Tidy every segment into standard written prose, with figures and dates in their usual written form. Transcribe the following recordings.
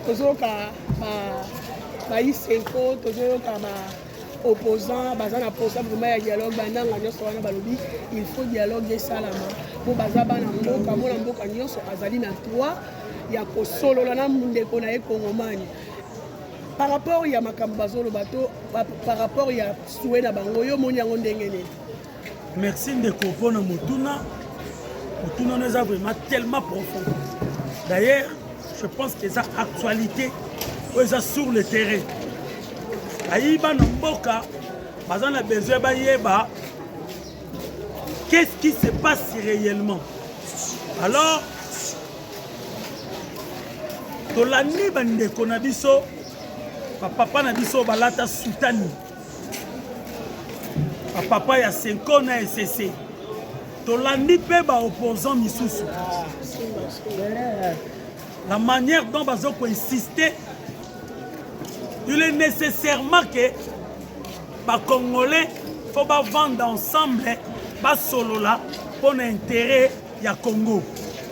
tozoyoka baiseko tozoyoka opposant baza na posa vraiment ya dialogue bandanga nyonso wana balobi il faut dialogue esalama mpo baza bana mboka mwana mboka nyonso azali na droit ya kosolola na ndeko na ye kongomani par rapport ya makambo bazoloba to par rapport ya souhait na bango yo moni yango ndenge nini. Merci ndeko mpona motuna nous a vraiment tellement profond. D'ailleurs, je pense que ça actualité ça sur le terrain. Aïba Namboka, on a besoin de qu'est-ce qui se passe réellement. Alors, dans l'année bande konabiso, papa nabiso balata soutani. Papa ya 5 ans na SCC. Tolandi pe ba opposant misusu. La manière dont bazoko insister, il est nécessairement que les Congolais faut pas vendre ensemble bas solo là pour l'intérêt ya Congo.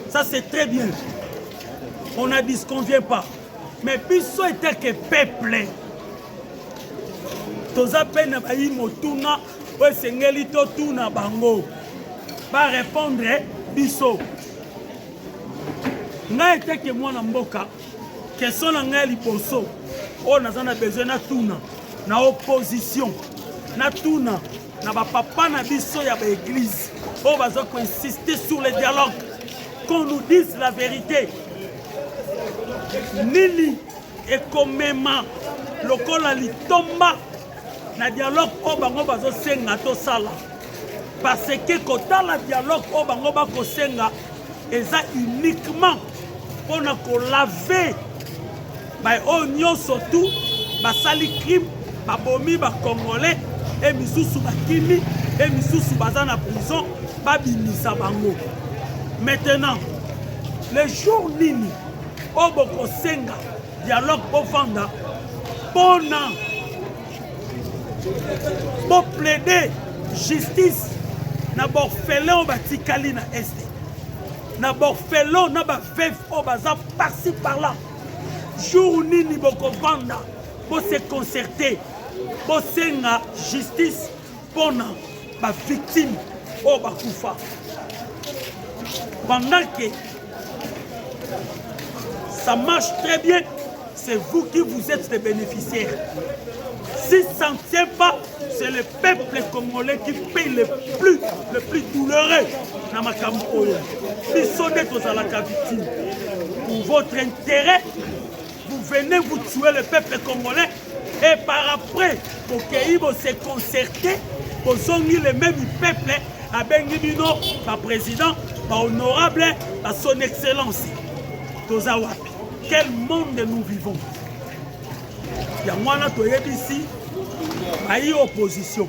Ça c'est très bien. On ne disconvient pas. Mais puis ça était que peuple. Toza peine ba imotuna o sengeli to tuna bango. Va répondre biso. Nga ete ke mwana mboka question na nga liboso o nazana besoin na tuna na opposition na tuna na ba papa na biso ya ba église o bazo ko insister sur le dialogue qu'on nous dise la vérité nini ekomema lokola litomba na dialogue o bango bazo senga to sala parce que kotala dialogue o bango ba ko senga eza uniquement pour nous laver oh nyo surtout basali crime babomi ba congolais et misusu bakimi et misusu baza na prison babimisa bango. Maintenant le jour nini oboko senga dialogue pour vanda bona pour plaider justice na borfelin batikali na est na borfelin na ba veuve o baza par-ci par-là. Jour nini boko vanda pour se concerter pour senga justice pour ba victime o bakufa. Pendant que ça marche très bien, c'est vous qui vous êtes les bénéficiaires. Si ça ne tient pas, c'est le peuple congolais qui paye le plus douloureux dans ma campagne. Pour votre intérêt, vous venez vous tuer le peuple congolais et par après, pour qu'ils se concerter, pour soigner le même peuple, à Benguibino, par président, par honorable, par son excellence. Tozawapi. Quel monde nous vivons? Il y a moi ici, il y a opposition.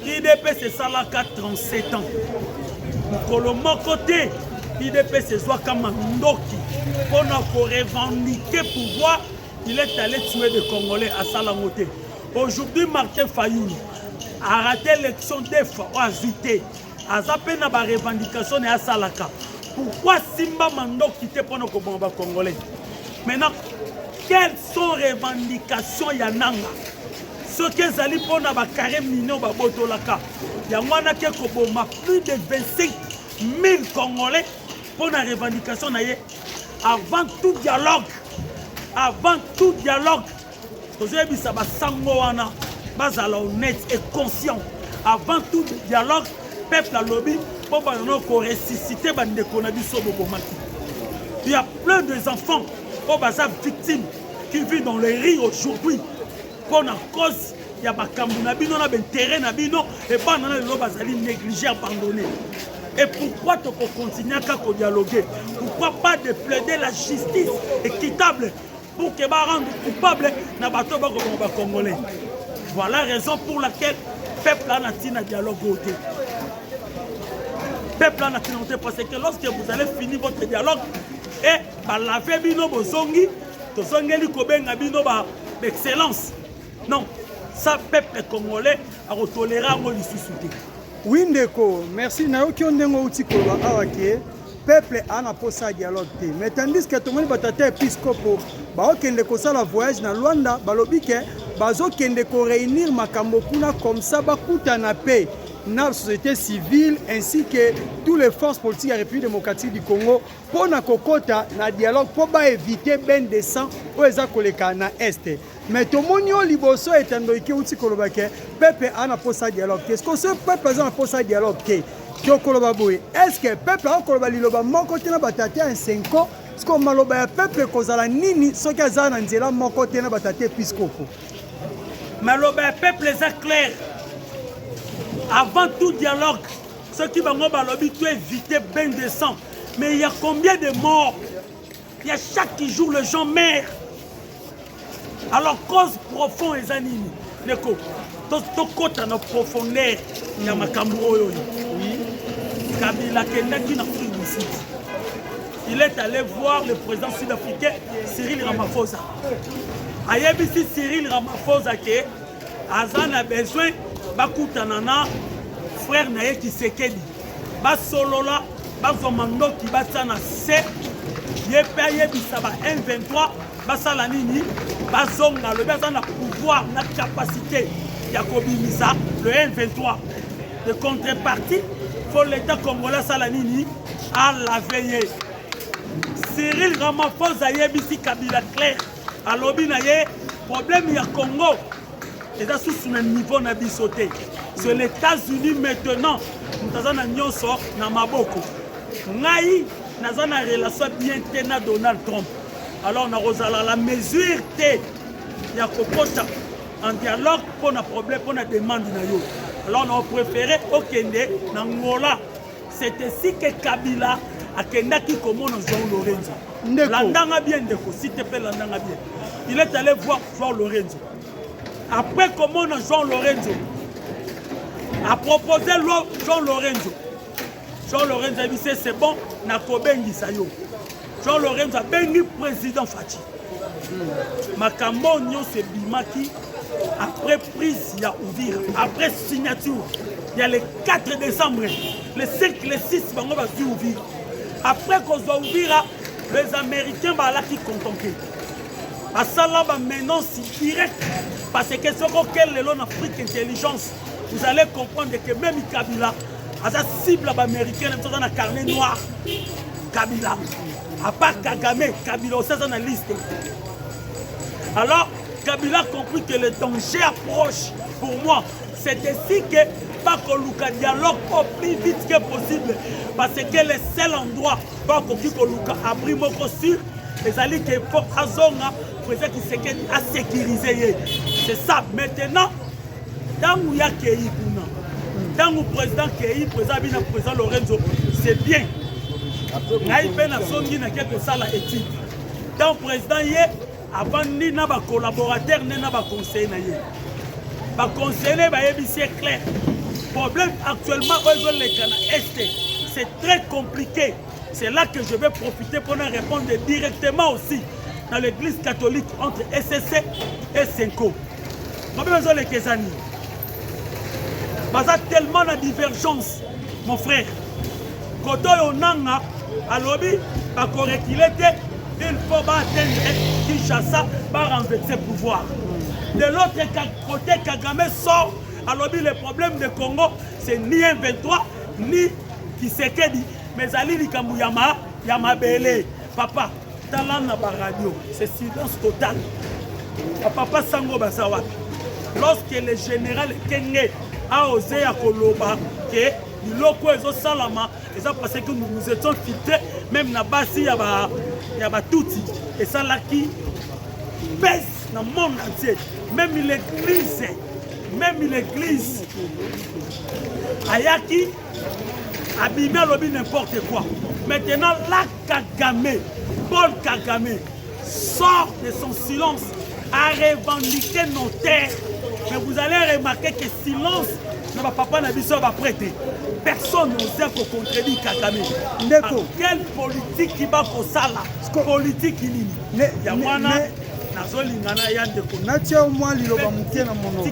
IDP c'est ça là 37 ans. Pour le mon côté, IDP c'est soit comme un Ndoki. Pour nous revendiquer pouvoir, il est allé tuer des Congolais à Salamoté. Aujourd'hui, Martin Fayoul a raté l'élection des fois, a vité. A zappé na ba revendication et à Salaka. Pourquoi Simba Mando quitter pour nos Congolais? Maintenant, quelles sont les revendications Yananga? Ce que Zali pour na ba carré mino ba botolaka. Yamwana ke koboma plus de 25 000 Congolais pour la revendication naie. Avant tout dialogue, vous avez vu ça ba sangoana, bazala honnête et conscient. Avant tout dialogue, peuple à lobby pour ressusciter bande konabi sobomaki. Il y a plein d'enfants au bazar victimes qui vivent dans les rues aujourd'hui pour la cause il y a bakambuna bino na ben terrain na bino et pas na le bazali négligé abandonné. Et pourquoi tu continues à dialoguer? Pourquoi pas de plaider la justice équitable pour que ba rendre coupable na bato ba congolais? Voilà la raison pour laquelle peuple a tina dialogue côté. Peuple a tina parce que lorsque vous allez finir votre dialogue et ba laver bino bozongi to zongeli kobenga bino ba excellence. Non, ça peuple congolais a tolérer ngo lisusu. Oui ndeko, merci na yo ki ondengo uti ko ba awake peuple ana posa dialogue te. Mais tandis que tout le monde batata épiscopo ba okende ko sala voyage na Luanda balobi ke bazo kende ko réunir makambo kuna comme ça bakutana paix na société civile ainsi que toutes les forces politiques de la République démocratique du Congo pour na kokota na dialogue pour ba éviter ben descend ou eza koleka na est. Mais tout le monde liboso etando iki uti kolobake peuple ana posa dialogue. Qu'est-ce que ce peuple ana posa dialogue ke? Est-ce que le peuple a encore liloba moko tena batate en 5 ans? Est-ce que maloba ya peuple kozala nini soki aza na nzela moko tena batate episkopo? Maloba ya peuple est clair. Avant tout dialogue, ceux qui vont balobi tu éviter ben de sang. Mais il y a combien de morts? Il y a chaque jour les gens meurent. Alors cause profonde et animi. Neko, to kota na profondeur ya makambo oyo. Kabila kendaki na Afrique du Sud. Il est allé voir le président sud-africain Cyril Ramaphosa. Ayebisi Cyril Ramaphosa que Azan a besoin bakutanana frère naye Tshisekedi. Ba solola ba zomando ki batana se yepe ayebisa ba M23 basala nini bazonga le bazana pouvoir na capacité ya kobimisa le M23. De contrepartie pour l'État congolais Salanini à la veille. Cyril Ramaphosa yebisi Kabila clair. À l'obi na ye problème ya Congo. Et ça sous un niveau na bisoté. C'est les États-Unis maintenant. Nous avons nyonso na maboko. Ngai nazana relation bien tena Donald Trump. Alors on a rosala la mesure té ya kokota en dialogue pour un problème pour une demande na yo. Alors on a préféré au Kende, Nangola. C'est ainsi que Kabila a Kendaki comme Jean Lorenzo. Landanga bien, s'il te plaît, Landanga bien. Il est allé voir Jean Lorenzo. Après comment Jean Lorenzo a proposé Jean Lorenzo. Jean Lorenzo a dit c'est bon, Nakobengi Sayo. Jean Lorenzo a béni président Fati. Makambo Nyo c'est Bimaki. Après prise, il y a ouvert. Après signature, il y a le 4 décembre. Le 5, le 6, on va ouvrir. Après qu'on soit ouvert, les Américains vont là qui contemplent. À ça là, maintenant, c'est direct. Parce que ce qu'elle est en Afrique intelligence, vous allez comprendre que même Kabila, à sa cible américaine, elle est dans un carnet noir. Kabila. À part Kagame, Kabila aussi dans la liste. Alors, Kabila a compris que le danger approche. Pour moi, c'est ainsi que pas qu'on luka dialogue au plus vite que possible. Parce que le seul endroit pas qu'on luka abri moko sûr, les alliés qui faut azonga, président qui s'est à sécuriser. C'est ça. Maintenant, dans où il y a Kei Kuna, dans où le président Kei, le président Lorenzo, c'est bien. Naïf Ben a songi na quelque ça la étude. Dans le président hier, avant ni na ba collaborateur ni na ba conseiller na ye. Ba conseiller ba c'est clair. Problème actuellement aux les Cana Est, c'est très compliqué. C'est là que je vais profiter pour répondre directement aussi dans l'église catholique entre SSC et Senko. Moi besoin les Kezani. Baza tellement de divergence, mon frère. Quand on a à lobby, ba correctiler il faut atteindre Kinshasa par renverser le pouvoir. De l'autre côté, Kagame sort. Alors, le problème de Congo, c'est ni M23, ni Tshisekedi. Mais Ali Likambu Yamabele. Papa, talent na radio, c'est silence total. Papa Sango Basawa. Lorsque le général Kenge a osé à Koloba, que Loko et Salama, et ça parce que nous étions filtrés, même na Bassi, il y a Touti. Et ça là qui pèse dans le monde entier. Même l'église. Ayaki, abîmé lobby n'importe quoi. Maintenant, là, Kagame, Paul Kagame, sort de son silence à revendiquer nos terres. Mais vous allez remarquer que silence, notre papa n'a pas prêté. Personne n'ose contredire Kagame. Quelle politique qui va pour ça là? Politique qui est natia au moins liloba mukie na mono.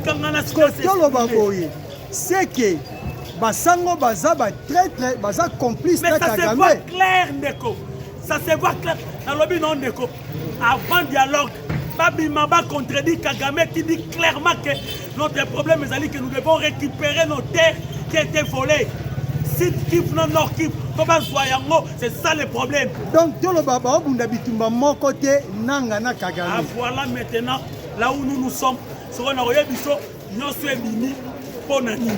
C'est que basango baza batraître baza complice mais na ça se Kagame. voit clair ndeko ça se voit clair na lobi non ndeko avant dialogue babima ba contredit Kagame qui dit clairement que notre problème est que nous devons récupérer nos terres qui étaient volées Sud Kivu Nord Kivu comment soyango c'est ça le problème donc tout le baba bunda bitumba mon côté nanga na Kagame. Ah, voilà maintenant là où nous sommes sur on a biso nyonso ebimi pona nini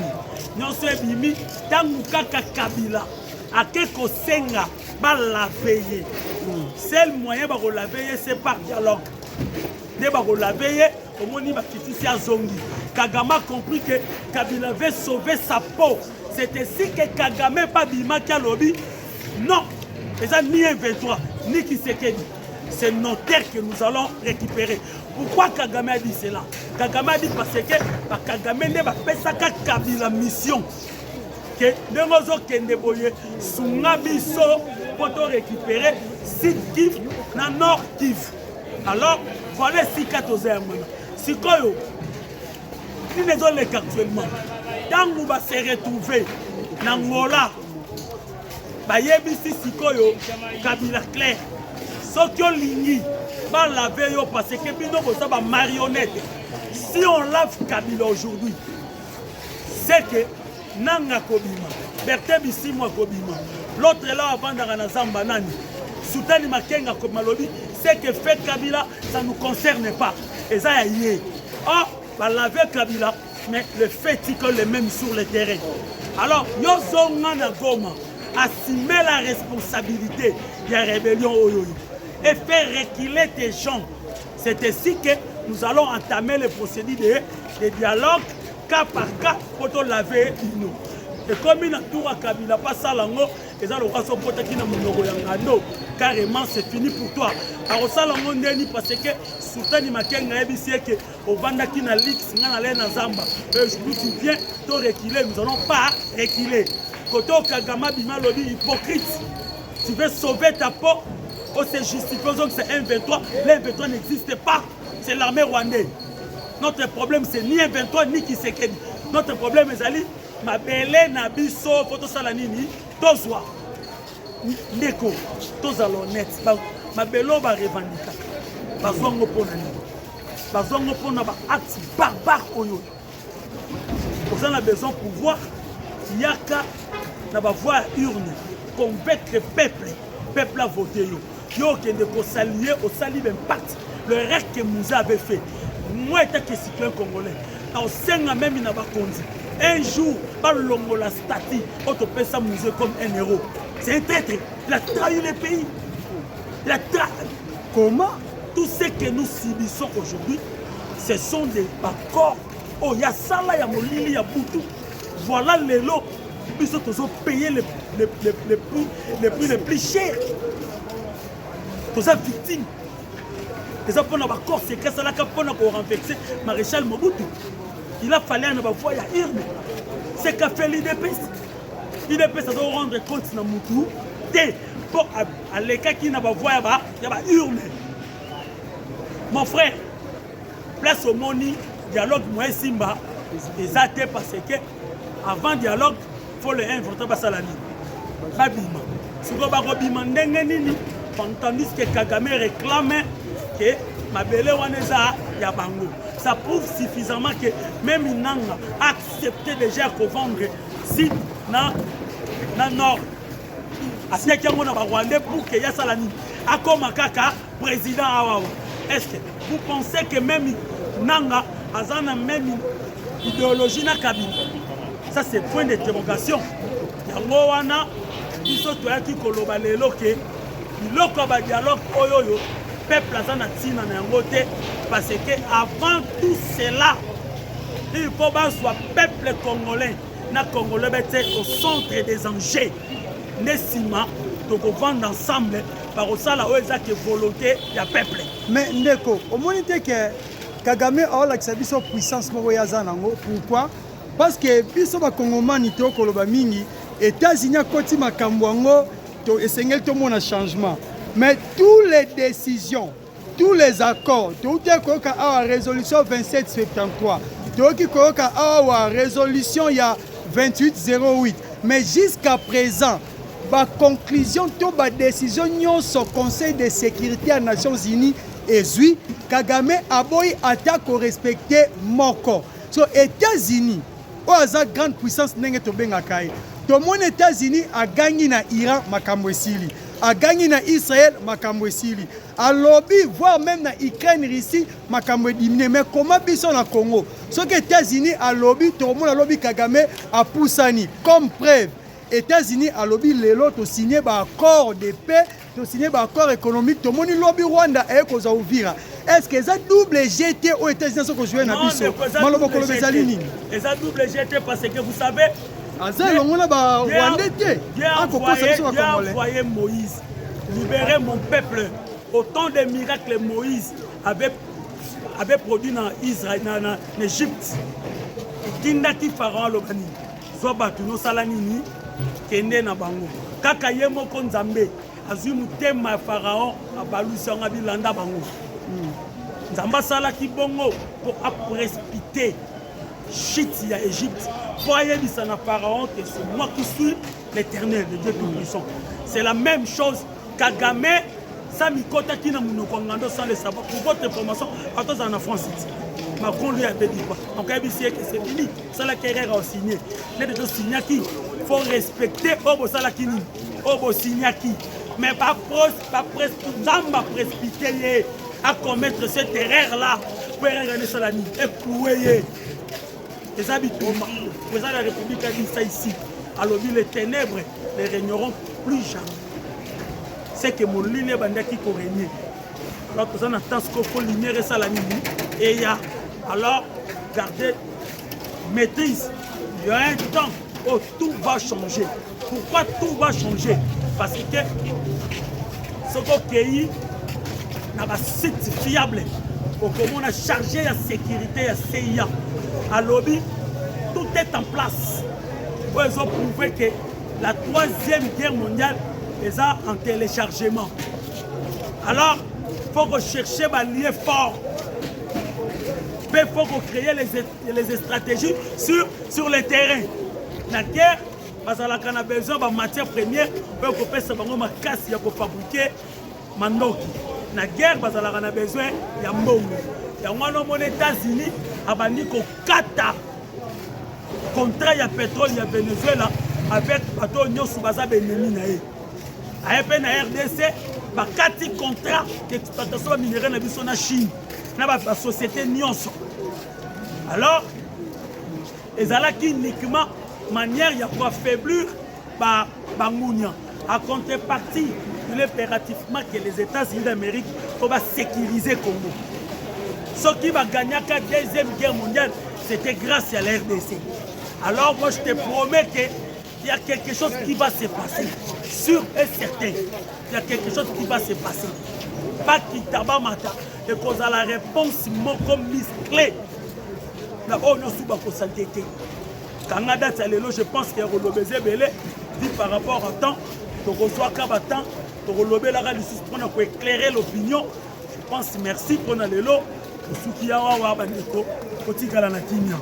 nyonso ebimi tangu kaka Kabila ake kosenga balaveye seul moyen bakolaveye c'est par dialogue nde bakolaveye omoni bakitisi azongi Kagame a compris que Kabila veut sauver sa peau c'est ainsi que Kagame babimaki alobi non eza ni M23 ni Tshisekedi c'est nos terres que nous allons récupérer. Pourquoi Kagame a dit cela? Kagame a dit parce que Kagame ne va pas ça Kabila mission. Que nous kende boye sunga biso pour récupérer Sud Kivu na Nord Kivu. Alors voilà si katozemana. Si koyo ni les autres actuellement. Tant vous va se retrouver na Ngola. Ba yebisi sikoyo Kabila clair. Soki olingi balave yo parce que bino boza ba marionnette. Si on lave Kabila aujourd'hui, c'est que nanga kobima, Bertin Bisimwa kobima. L'autre là avant dans Zamba nani. Soutani Makenga komalobi, c'est que fait Kabila ça nous concerne pas. Et ça y est. Oh, balave Kabila, mais le fait c'est que les mêmes sur le terrain. Alors yo zonga na Goma assumer la responsabilité de la rébellion Oyoyo. Et faire reculer tes gens. C'est ainsi que nous allons entamer le procédé de dialogue cas par cas pour te laver nous. Et comme il a tout à Kabila, pas ça lango, et ça le roi son pote qui n'a mon carrément c'est fini pour toi. Alors ça lango n'est parce que Sultani Makenga ebisi que au Vanda qui n'a lix n'a l'air dans Zamba. Aujourd'hui tu viens te reculer, nous allons pas reculer. Koto Kagame bima lobby hypocrite. Tu veux sauver ta peau. Oh, c'est justifié, donc c'est M23. L'M23 n'existe pas. C'est l'armée rwandaise. Notre problème, c'est ni M23 ni Tshisekedi. Notre problème, c'est Ali. Ma belle Nabiso, Photo Salanini, Tozwa. Neko, Tozalonet. Ma belle va revendiquer. Bazongo Ponani. Bazongo Ponani, acte barbare. Vous avez besoin pour voir. Yaka, n'a pas voir urne. Convaincre le peuple a voté. Yo qui est salué au salut impact le reste que Moussa avait fait moi étant que citoyen congolais au sein même il n'a pas conduit un jour par longo la statue autopé ça Moussa comme un héros c'est un traître il a trahi le pays il a trahi comment tout ce que nous subissons aujourd'hui ce sont des accords oh il y a ça là il y a Molili il y a Boutou voilà les lots ils sont payés les prix les plus chers. Tous les victimes. Les gens pour accord secret, c'est là qu'on a renversé Maréchal Mobutu. Il a fallu en avoir il y a urne. C'est qu'a fait l'IDPS. L'IDPS ça doit rendre compte dans Moutou. Et pour à l'écart qui n'a pas voix, il y a urne. Mon frère, place au moni, dialogue moi Simba, les athées parce que avant dialogue, il faut le inventer par Salani. Babima. Si vous avez Babima, tandis que Kagame réclame que Mabele Waneza Yabango. Ça prouve suffisamment que même Inanga a accepté déjà de vendre site dans le nord. Est-ce que vous pensez que même Nanga a la même idéologie na Kabila? Ça c'est point d'interrogation. Yangowana, ils sont tous qui kolobalelo que biloko ba dialogue oyoyo peuple azana tina na yango te parce que avant tout cela il faut que soit peuple congolais na congolais bete au centre des enjeux nesima donc vendre ensemble par osala oza que volonté ya peuple mais ndeko omoni te que Kagame a la biso puissance moko ya zanango pourquoi parce que biso ba kongomani to koloba mingi États-Unis a koti makambo yango to esengel to mona changement mais toutes les décisions tous les accords tout est que résolution 2773 donc que résolution il y a 2808. Mais jusqu'à présent, la conclusion, la décision au Conseil de sécurité des Nations Unies et Kagame a boy attaque au respecter Moko. So États-Unis, oaza grande puissance nenge to benga kai. To mon États-Unis a gagné na Iran makambo esili. A gagné na Israël makambo esili. A lobby voire même na Ukraine Russie makambo diminué. Mais comment biso na Congo? So que États-Unis a lobby to mon lobby Kagame a poussani comme preuve. États-Unis a lobby lelo to signé un accord de paix, to signé un accord économique, to moni lobby Rwanda et koza ouvira. Est-ce que ça double GT aux États-Unis sont joué na biso? Malobo kolo bezali nini? Et ça double GT parce que vous savez Azal on a ba Rwandais té. Envoyé Moïse libérer mon peuple. Autant de miracles Moïse avait produit dans Israël en Égypte. Kindaki Pharaon lobani. Zo batu no salanini kende na bango. Kaka ye moko Nzambe azui mutema Pharaon abalusi nga bilanda bango. Nzamba sala ki bongo pour précipiter chute ya Égypte. Pour yebisa na Pharaon que c'est moi qui suis l'Éternel, le Dieu tout-puissant. C'est la même chose Kagame Sami Kota qui na munoko ngando sans le savoir. Pour votre information, attends en France. Macron lui avait dit quoi? Donc il sait que c'est fini. Ça la carrière a signé. Les deux signés qui faut respecter Obo Salakini. Obo Signaki. Mais pas précipiter à commettre cette erreur-là. Pour regarder Salani. Et clouer. Les habitants, le président de la République a dit ça ici. Alors les ténèbres ne régneront plus jamais. C'est que mon ligne est qui peut régner. Alors que ça n'attend ce qu'il faut ligner Salani. Et il y a alors gardez maîtrise. Il y a un temps où tout va changer. Pourquoi tout va changer? Parce que ce pays n'a pas site fiable. Comment on a chargé la sécurité à CIA. À lobby, tout est en place. Ils ont prouvé que la 3e guerre mondiale est en téléchargement. Alors, il faut rechercher un lien fort. Il faut créer les stratégies sur le terrain. La guerre, parce qu'on a besoin de matières premières pour fabriquer mandoki. La guerre, parce qu'on a besoin de mbongo. Il y a les États-Unis qui kata contrat de pétrole à Venezuela avec bateau nyonso baza benemi na ye. Ayepe na RDC bakati contrat d'exploitation minérale na biso na Chine. Na ba société nyonso. Alors ezalaki uniquement manière ya pour affaiblir Bangounia. À contrepartie de l'impérativement que les États-Unis d'Amérique pour sécuriser Congo. Ce qui va gagner la 2e guerre mondiale, c'était grâce à la RDC. Alors moi je te promets qu'il y a quelque chose qui va se passer. Sûr et certain. Il y a quelque chose qui va se passer. Pas qui tabamata. Et qu'on a la réponse comme musclée. Là-bas on a souvent s'entêter. Canada, je pense qu'il y a relobé belé dit par rapport à temps. Donc on soit cabatant. Donc relobé la radio pour éclairer l'opinion. Je pense merci pour le lot. Suki ya wa bandeko kotika la nakinya.